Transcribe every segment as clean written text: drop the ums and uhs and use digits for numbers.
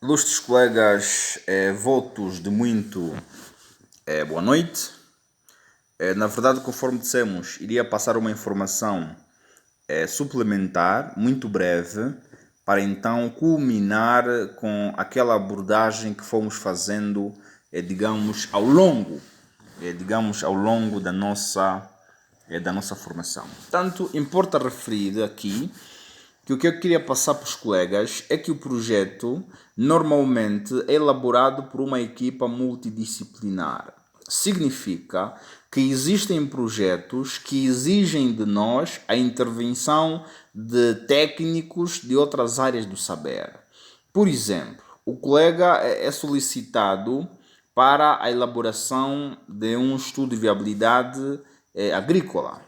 Ilustres colegas, votos de muito boa noite. Na verdade, conforme dissemos, iria passar uma informação suplementar, muito breve, para então culminar com aquela abordagem que fomos fazendo, ao longo da nossa formação. Portanto, importa referir aqui que o que eu queria passar para os colegas é que o projeto normalmente é elaborado por uma equipa multidisciplinar. Significa que existem projetos que exigem de nós a intervenção de técnicos de outras áreas do saber. Por exemplo, o colega é solicitado para a elaboração de um estudo de viabilidade agrícola.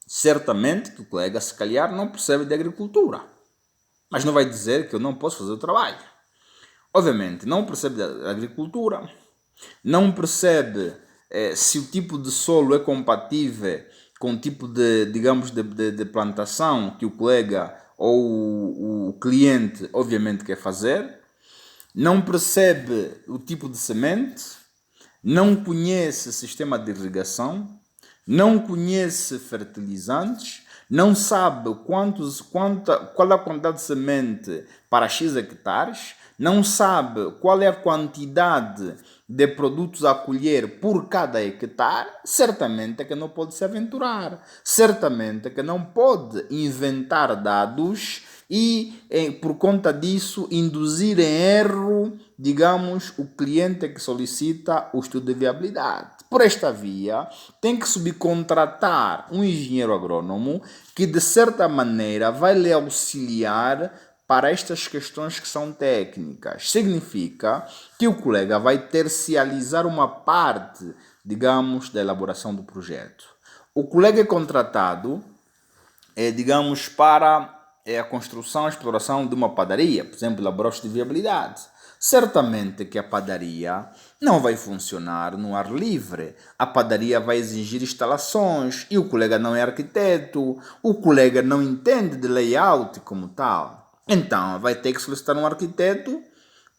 Certamente que o colega, se calhar, não percebe de agricultura, mas não vai dizer que eu não posso fazer o trabalho. Obviamente, não percebe de agricultura, não percebe se o tipo de solo é compatível com o tipo de plantação que o colega ou o cliente, obviamente, quer fazer, não percebe o tipo de semente, não conhece o sistema de irrigação, não conhece fertilizantes, não sabe qual é a quantidade de semente para X hectares, não sabe qual é a quantidade de produtos a colher por cada hectare, certamente é que não pode se aventurar, certamente é que não pode inventar dados e, por conta disso, induzir em erro, o cliente que solicita o estudo de viabilidade. Por esta via, tem que subcontratar um engenheiro agrônomo que, de certa maneira, vai lhe auxiliar para estas questões que são técnicas. Significa que o colega vai tercializar uma parte, da elaboração do projeto. O colega é contratado, para a construção e exploração de uma padaria, por exemplo, elaborar de viabilidade. Certamente que a padaria não vai funcionar no ar livre. A padaria vai exigir instalações e o colega não é arquiteto, o colega não entende de layout como tal. Então, vai ter que solicitar um arquiteto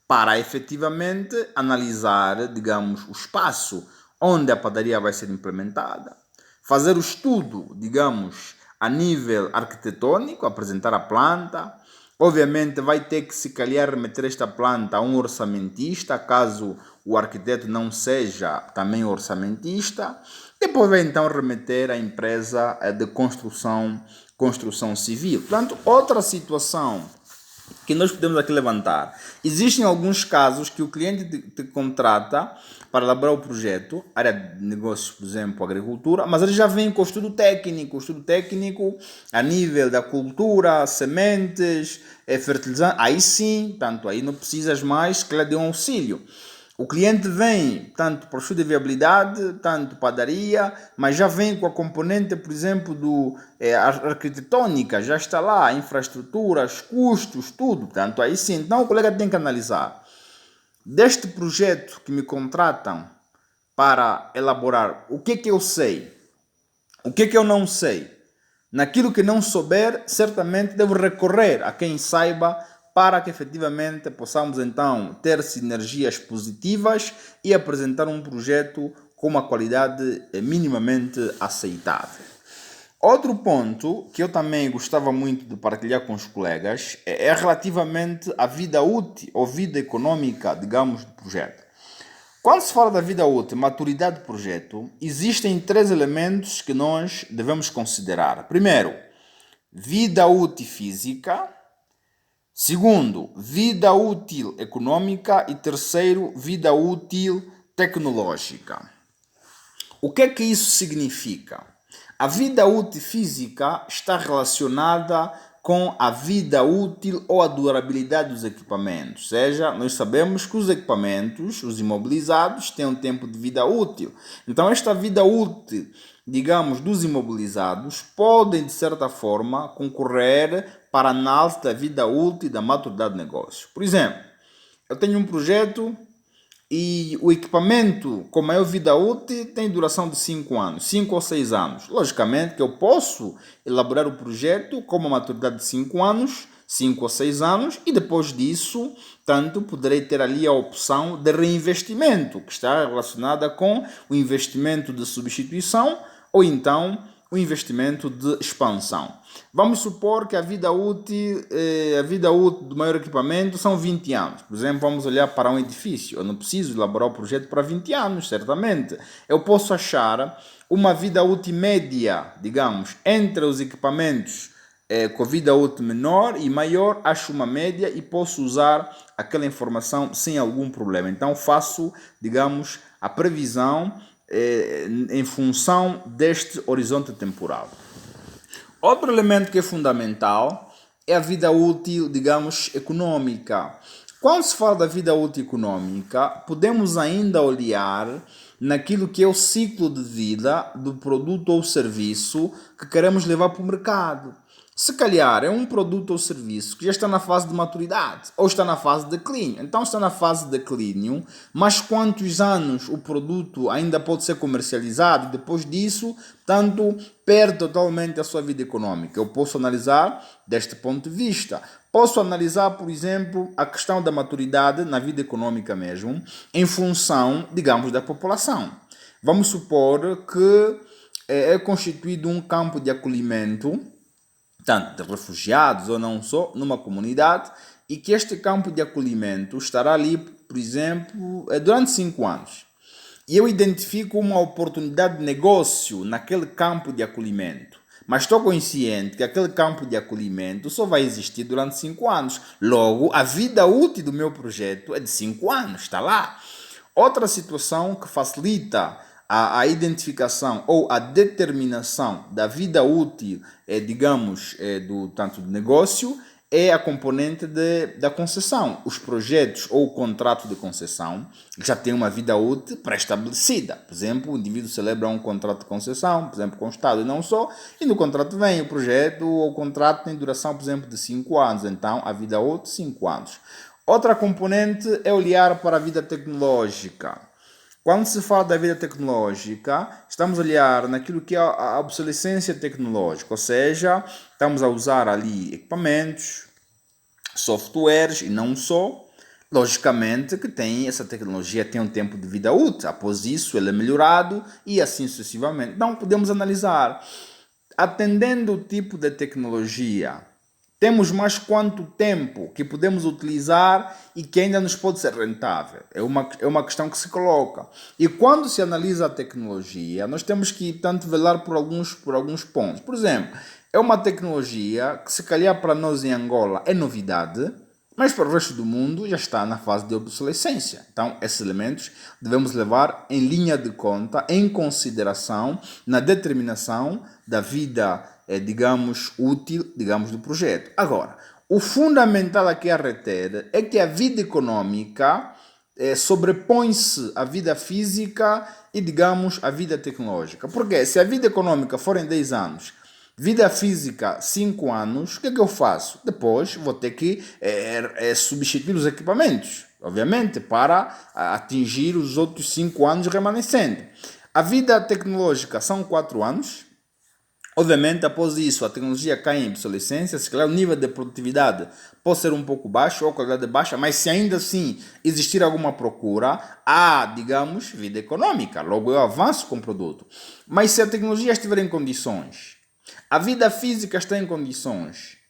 para efetivamente analisar, o espaço onde a padaria vai ser implementada, fazer o estudo, a nível arquitetônico, apresentar a planta. Obviamente vai ter que, se calhar, remeter esta planta a um orçamentista, caso o arquiteto não seja também orçamentista. Depois vai então remeter à empresa de construção civil. Portanto, outra situação que nós podemos aqui levantar. Existem alguns casos que o cliente te contrata para elaborar o projeto, área de negócios, por exemplo, agricultura, mas ele já vem com estudo técnico a nível da cultura, sementes, fertilizantes. Aí sim, tanto aí não precisas mais que ele dê um auxílio. O cliente vem tanto para o estudo de viabilidade, tanto padaria, mas já vem com a componente, por exemplo, arquitetônica, já está lá, infraestruturas, custos, tudo. Tanto aí sim, então o colega tem que analisar. Deste projeto que me contratam para elaborar, o que eu sei, o que eu não sei. Naquilo que não souber, certamente devo recorrer a quem saiba, para que efetivamente possamos então ter sinergias positivas e apresentar um projeto com uma qualidade minimamente aceitável. Outro ponto que eu também gostava muito de partilhar com os colegas é relativamente à vida útil ou vida econômica, do projeto. Quando se fala da vida útil, maturidade do projeto, existem 3 elementos que nós devemos considerar. Primeiro, vida útil física. Segundo, vida útil econômica. E terceiro, vida útil tecnológica. O que é que isso significa? A vida útil física está relacionada com a vida útil ou a durabilidade dos equipamentos. Ou seja, nós sabemos que os equipamentos, os imobilizados, têm um tempo de vida útil. Então, esta vida útil, dos imobilizados, podem, de certa forma, concorrer para a análise da vida útil e da maturidade do negócio. Por exemplo, eu tenho um projeto e o equipamento com maior vida útil tem duração de 5 anos, 5 ou 6 anos. Logicamente que eu posso elaborar o projeto com uma maturidade de 5 anos 5 ou 6 anos, e depois disso, tanto poderei ter ali a opção de reinvestimento, que está relacionada com o investimento de substituição ou então o investimento de expansão. Vamos supor que a vida útil do maior equipamento são 20 anos. Por exemplo, vamos olhar para um edifício. Eu não preciso elaborar o projeto para 20 anos, certamente. Eu posso achar uma vida útil média, digamos, entre os equipamentos com vida útil menor e maior, acho uma média e posso usar aquela informação sem algum problema. Então faço, digamos, a previsão em função deste horizonte temporal. Outro elemento que é fundamental é a vida útil, digamos, econômica. Quando se fala da vida útil econômica, podemos ainda olhar naquilo que é o ciclo de vida do produto ou serviço que queremos levar para o mercado. Se calhar é um produto ou serviço que já está na fase de maturidade ou está na fase de declínio. Então está na fase de declínio, mas quantos anos o produto ainda pode ser comercializado e depois disso, tanto perde totalmente a sua vida econômica. Eu posso analisar deste ponto de vista. Posso analisar, por exemplo, a questão da maturidade na vida econômica mesmo, em função, digamos, da população. Vamos supor que é constituído um campo de acolhimento, tanto de refugiados ou não só, numa comunidade, e que este campo de acolhimento estará ali, por exemplo, durante 5 anos. E eu identifico uma oportunidade de negócio naquele campo de acolhimento. Mas estou consciente que aquele campo de acolhimento só vai existir durante 5 anos. Logo, a vida útil do meu projeto é de 5 anos, está lá. Outra situação que facilita a identificação ou a determinação da vida útil, digamos, tanto do negócio, é a componente da concessão. Os projetos ou o contrato de concessão já têm uma vida útil pré-estabelecida. Por exemplo, o indivíduo celebra um contrato de concessão, por exemplo, com o Estado e não só, e no contrato vem o projeto ou o contrato tem duração, por exemplo, de 5 anos. Então, a vida útil, 5 anos. Outra componente é olhar para a vida tecnológica. Quando se fala da vida tecnológica, estamos a olhar naquilo que é a obsolescência tecnológica, ou seja, estamos a usar ali equipamentos, softwares e não só. Logicamente que essa tecnologia tem um tempo de vida útil, após isso ele é melhorado e assim sucessivamente. Então podemos analisar, atendendo o tipo de tecnologia, temos mais quanto tempo que podemos utilizar e que ainda nos pode ser rentável? É uma questão que se coloca. E quando se analisa a tecnologia, nós temos que tanto velar por alguns pontos. Por exemplo, é uma tecnologia que se calhar para nós em Angola é novidade, mas para o resto do mundo já está na fase de obsolescência. Então, esses elementos devemos levar em linha de conta, em consideração, na determinação da vida digamos, útil, digamos, do projeto. Agora, o fundamental aqui a reter é que a vida econômica sobrepõe-se à vida física e, digamos, à vida tecnológica. Porque se a vida econômica for em 10 anos, vida física 5 anos, o que é que eu faço? Depois vou ter que substituir os equipamentos, obviamente, para atingir os outros 5 anos remanescentes. A vida tecnológica são 4 anos. Obviamente, após isso, a tecnologia cai em obsolescência, se calhar o nível de produtividade pode ser um pouco baixo ou a qualidade baixa, mas se ainda assim existir alguma procura, há, digamos, vida econômica, logo eu avanço com o produto. Mas se a tecnologia estiver em condições, a vida física está em condições,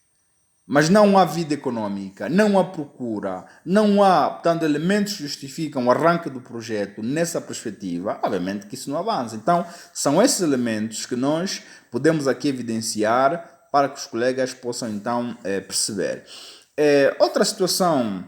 mas não há vida econômica, não há procura, não há, portanto, elementos que justificam o arranque do projeto nessa perspectiva, obviamente que isso não avança. Então, são esses elementos que nós podemos aqui evidenciar para que os colegas possam, então, perceber. Outra situação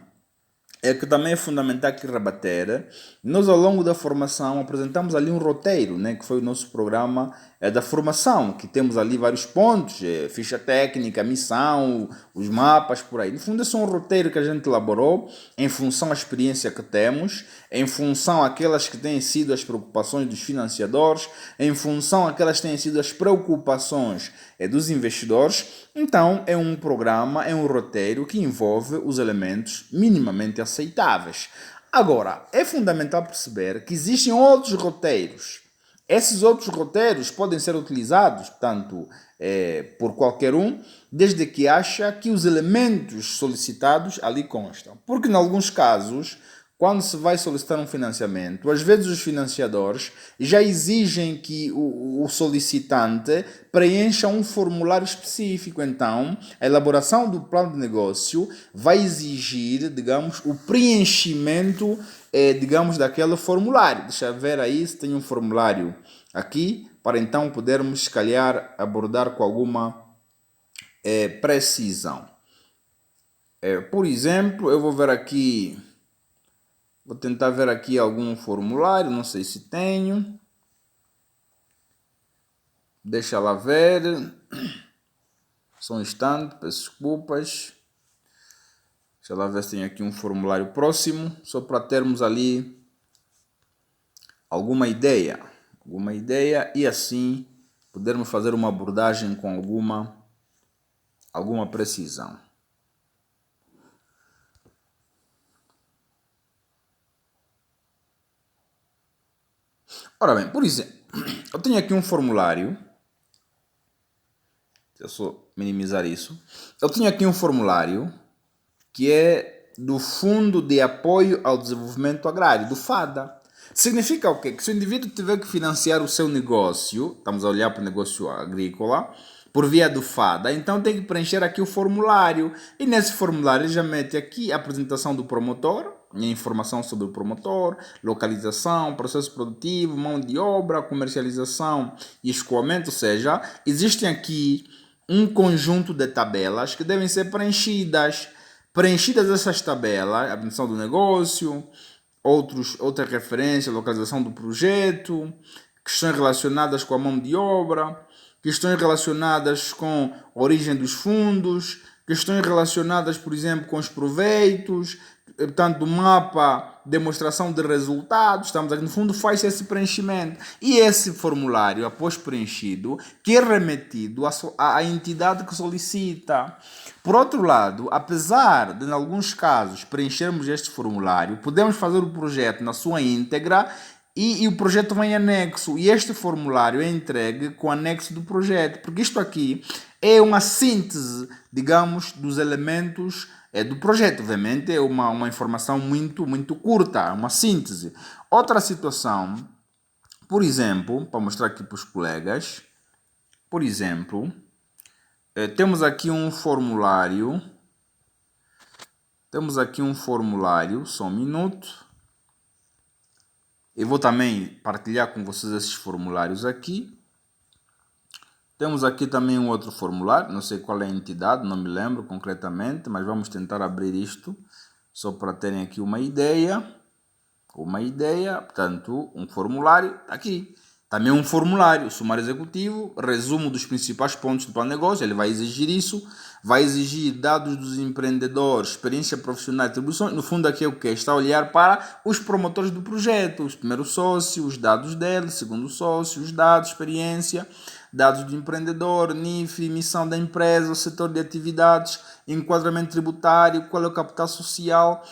que também é fundamental aqui rebater, nós ao longo da formação apresentamos ali um roteiro, né, que foi o nosso programa da formação, que temos ali vários pontos, ficha técnica, missão, os mapas, por aí. No fundo, esse é um roteiro que a gente elaborou em função da experiência que temos, em função aquelas que têm sido as preocupações dos financiadores, em função aquelas que têm sido as preocupações dos investidores. Então, é um programa, é um roteiro que envolve os elementos minimamente aceitáveis. Agora, é fundamental perceber que existem outros roteiros Esses outros roteiros podem ser utilizados, portanto, por qualquer um, desde que acha que os elementos solicitados ali constam. Porque, em alguns casos, quando se vai solicitar um financiamento, às vezes os financiadores já exigem que o solicitante preencha um formulário específico. Então, a elaboração do plano de negócio vai exigir, digamos, o preenchimento, digamos, daquele formulário. Deixa eu ver aí se tem um formulário aqui, para então podermos, se calhar, abordar com alguma precisão. Por exemplo, eu vou ver aqui. Vou tentar ver aqui algum formulário, não sei se tenho. Deixa lá ver. Só um instante, peço desculpas. Deixa lá ver se tem aqui um formulário próximo, só para termos ali alguma ideia. E assim podermos fazer uma abordagem com alguma precisão. Ora bem, por exemplo, eu tenho aqui um formulário. Deixa eu só minimizar isso. Eu tenho aqui um formulário que é do Fundo de Apoio ao Desenvolvimento Agrário, do FADA. Significa o quê? Que se o indivíduo tiver que financiar o seu negócio, estamos a olhar para o negócio agrícola, por via do FADA, então tem que preencher aqui o formulário. E nesse formulário ele já mete aqui a apresentação do promotor, a informação sobre o promotor, localização, processo produtivo, mão de obra, comercialização e escoamento. Ou seja, existem aqui um conjunto de tabelas que devem ser preenchidas. Preenchidas essas tabelas, a apresentação do negócio, outra referência, localização do projeto, questões relacionadas com a mão de obra, questões relacionadas com a origem dos fundos, questões relacionadas, por exemplo, com os proveitos, portanto, do mapa, demonstração de resultados, estamos aqui, no fundo, faz esse preenchimento. E esse formulário, após preenchido, que é remetido à entidade que solicita. Por outro lado, apesar de, em alguns casos, preenchermos este formulário, podemos fazer o projeto na sua íntegra e o projeto vem em anexo. E este formulário é entregue com anexo do projeto, porque isto aqui é uma síntese, digamos, dos elementos do projeto. Obviamente é uma informação muito curta, uma síntese. Outra situação, por exemplo, para mostrar aqui para os colegas, por exemplo, temos aqui um formulário. Só um minuto. Eu vou também partilhar com vocês esses formulários aqui. Temos aqui também um outro formulário, não sei qual é a entidade, não me lembro concretamente, mas vamos tentar abrir isto, só para terem aqui uma ideia, portanto, um formulário, aqui. Também um formulário, sumário executivo, resumo dos principais pontos do plano de negócio, ele vai exigir isso, vai exigir dados dos empreendedores, experiência profissional e atribuições. No fundo aqui é o que? Está a olhar para os promotores do projeto, os primeiros sócios, os dados dele, segundo sócio, os dados, experiência, dados do empreendedor, NIF, missão da empresa, o setor de atividades, enquadramento tributário, qual é o capital social,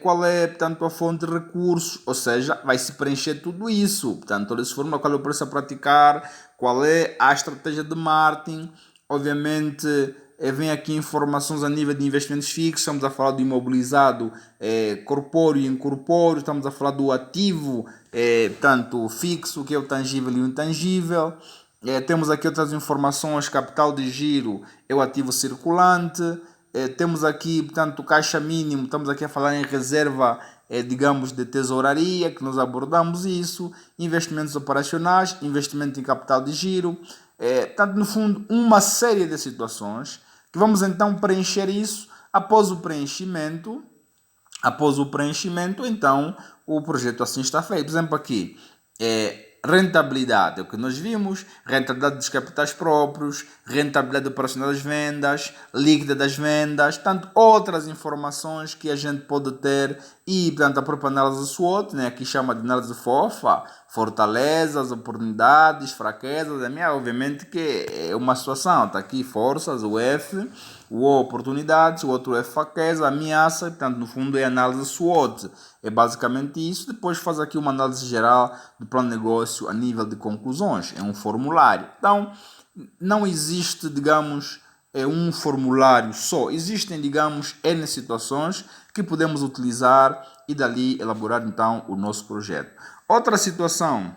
qual é, portanto, a fonte de recursos, ou seja, vai se preencher tudo isso. Portanto, todo esse formulário, qual é o preço a praticar, qual é a estratégia de marketing, obviamente vem aqui informações a nível de investimentos fixos, estamos a falar do imobilizado corpóreo e incorpóreo, estamos a falar do ativo, portanto, fixo, que é o tangível e o intangível. Temos aqui outras informações, capital de giro é o ativo circulante, temos aqui, portanto, caixa mínimo, estamos aqui a falar em reserva, digamos, de tesouraria, que nós abordamos isso, investimentos operacionais, investimento em capital de giro, portanto, no fundo, uma série de situações que vamos então preencher isso. Após o preenchimento, então, o projeto assim está feito. Por exemplo, aqui, rentabilidade, é o que nós vimos, rentabilidade dos capitais próprios, rentabilidade operacional das vendas, líquida das vendas, tanto outras informações que a gente pode ter e, portanto, a própria análise SWOT, né, aqui chama de análise FOFA, fortalezas, oportunidades, fraquezas, obviamente que é uma situação, está aqui forças, o F, o O, oportunidades, o outro é fraqueza, ameaça, portanto, no fundo é análise SWOT. É basicamente isso. Depois faz aqui uma análise geral do plano de negócio a nível de conclusões. É um formulário. Então, não existe, digamos, um formulário só. Existem, digamos, N situações que podemos utilizar e dali elaborar, então, o nosso projeto. Outra situação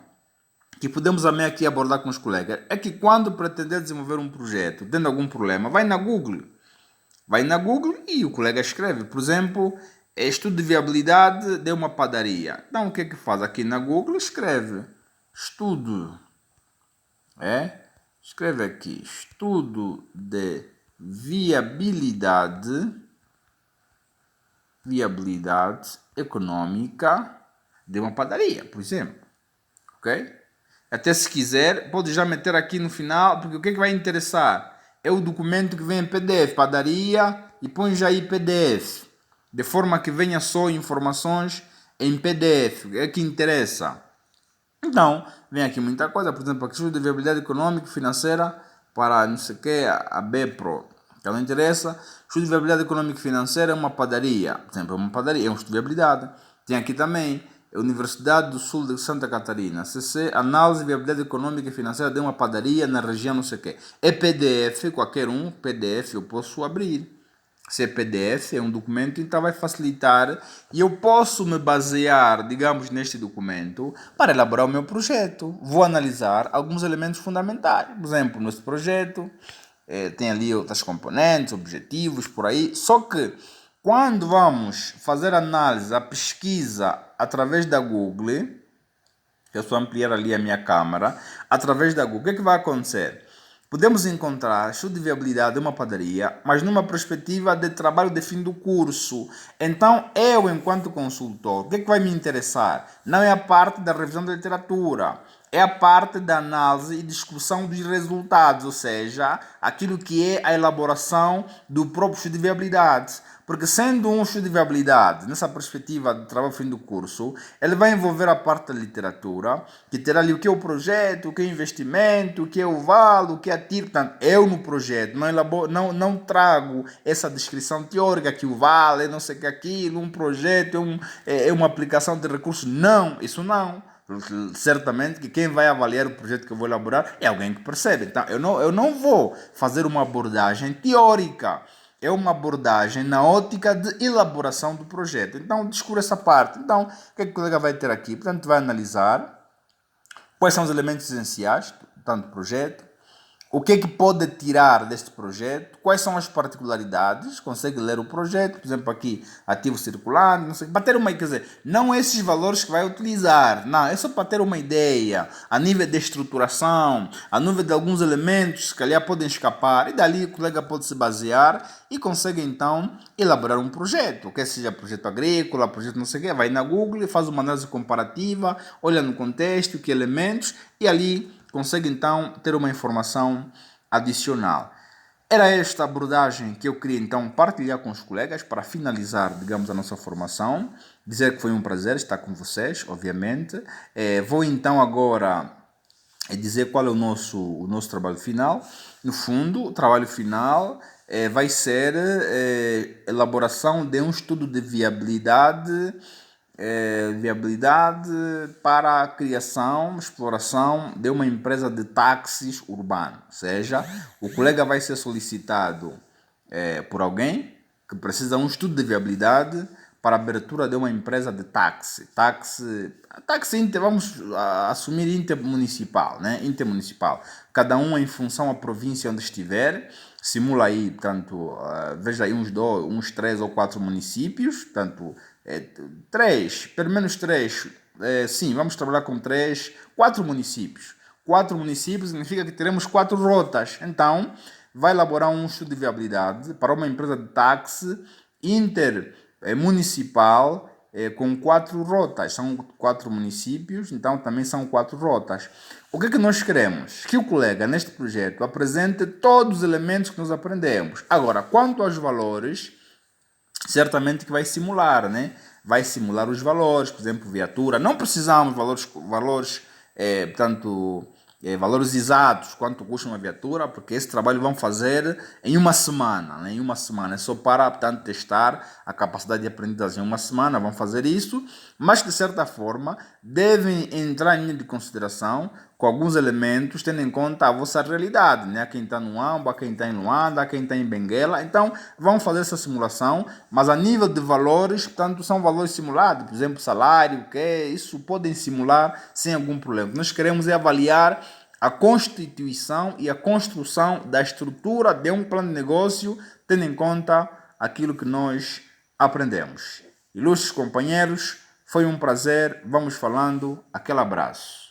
que podemos também aqui abordar com os colegas é que quando pretender desenvolver um projeto, tendo algum problema, vai na Google. Vai na Google e o colega escreve. Por exemplo, estudo de viabilidade de uma padaria. Então, o que é que faz? Aqui na Google escreve estudo. Escreve aqui estudo de viabilidade econômica de uma padaria, por exemplo. Ok? Até se quiser, pode já meter aqui no final, porque o que é que vai interessar? É o documento que vem em PDF, padaria, e põe já aí PDF. De forma que venha só informações em PDF, é que interessa. Então, vem aqui muita coisa, por exemplo, estudo de viabilidade econômica e financeira para não sei o que, a BPRO. Então, não interessa. Estudo de viabilidade econômica e financeira é uma padaria. Por exemplo, é uma padaria, é um estudo de viabilidade. Tem aqui também Universidade do Sul de Santa Catarina, CC, análise de viabilidade econômica e financeira de uma padaria na região não sei o que. É PDF, qualquer um, PDF eu posso abrir. Se é PDF, é um documento, então vai facilitar e eu posso me basear, digamos, neste documento para elaborar o meu projeto. Vou analisar alguns elementos fundamentais. Por exemplo, nesse projeto tem ali outras componentes, objetivos, por aí. Só que quando vamos fazer análise, a pesquisa através da Google, eu só ampliar ali a minha câmera, através da Google, o que é que vai acontecer? Podemos encontrar estudo de viabilidade de uma padaria, mas numa perspectiva de trabalho de fim do curso. Então, eu, enquanto consultor, o que é que vai me interessar? Não é a parte da revisão da literatura, é a parte da análise e discussão dos resultados, ou seja, aquilo que é a elaboração do próprio estudo de viabilidade. Porque sendo um estudo de viabilidade, nessa perspectiva de trabalho fim do curso, ele vai envolver a parte da literatura, que terá ali o que é o projeto, o que é o investimento, o que é o vale, o que é a tiro. Portanto, eu no projeto não trago essa descrição teórica que o vale, não sei o que é aquilo, um projeto, é uma aplicação de recursos. Não, isso não. Certamente que quem vai avaliar o projeto que eu vou elaborar é alguém que percebe. Então, eu não vou fazer uma abordagem teórica. É uma abordagem na ótica de elaboração do projeto. Então, descubra essa parte. Então, o que é que o colega vai ter aqui? Portanto, vai analisar quais são os elementos essenciais do projeto, o que é que pode tirar deste projeto, quais são as particularidades, consegue ler o projeto, por exemplo, aqui, ativo circulante, não sei, para ter uma, quer dizer, não esses valores que vai utilizar, não, é só para ter uma ideia, a nível de estruturação, a nível de alguns elementos que calhar podem escapar, e dali o colega pode se basear e consegue então elaborar um projeto, quer seja projeto agrícola, projeto não sei o quê, vai na Google e faz uma análise comparativa, olha no contexto, que elementos, e ali consegue então ter uma informação adicional. Era esta abordagem que eu queria então partilhar com os colegas para finalizar, digamos, a nossa formação. Dizer que foi um prazer estar com vocês, obviamente. Vou então agora dizer qual é o nosso trabalho final. No fundo, o trabalho final vai ser elaboração de um estudo de viabilidade para a criação, exploração de uma empresa de táxis urbano. Ou seja, o colega vai ser solicitado por alguém que precisa de um estudo de viabilidade para a abertura de uma empresa de táxi. Táxi vamos assumir intermunicipal, né? Intermunicipal. Cada um em função da província onde estiver. Simula aí, portanto, veja aí uns 3 ou 4 municípios, portanto, pelo menos 3, sim, vamos trabalhar com 3, 4 municípios. 4 municípios significa que teremos 4 rotas. Então, vai elaborar um estudo de viabilidade para uma empresa de táxi intermunicipal com 4 rotas. São 4 municípios, então também são 4 rotas. O que é que nós queremos? Que o colega, neste projeto, apresente todos os elementos que nós aprendemos. Agora, quanto aos valores, certamente que vai simular, né? Vai simular os valores, por exemplo, viatura. Não precisamos valores portanto, valores exatos, quanto custa uma viatura, porque esse trabalho vão fazer em uma semana, né? Em uma semana, é só para, portanto, testar a capacidade de aprendizagem em uma semana, vão fazer isso, mas de certa forma devem entrar em linha de consideração com alguns elementos, tendo em conta a vossa realidade, né? Quem está no Amba, quem está em Luanda, quem está em Benguela, então vão fazer essa simulação, mas a nível de valores, portanto, são valores simulados, por exemplo, salário, isso podem simular sem algum problema. O que nós queremos é avaliar a constituição e a construção da estrutura de um plano de negócio, tendo em conta aquilo que nós aprendemos. Ilustres companheiros, foi um prazer, vamos falando, aquele abraço.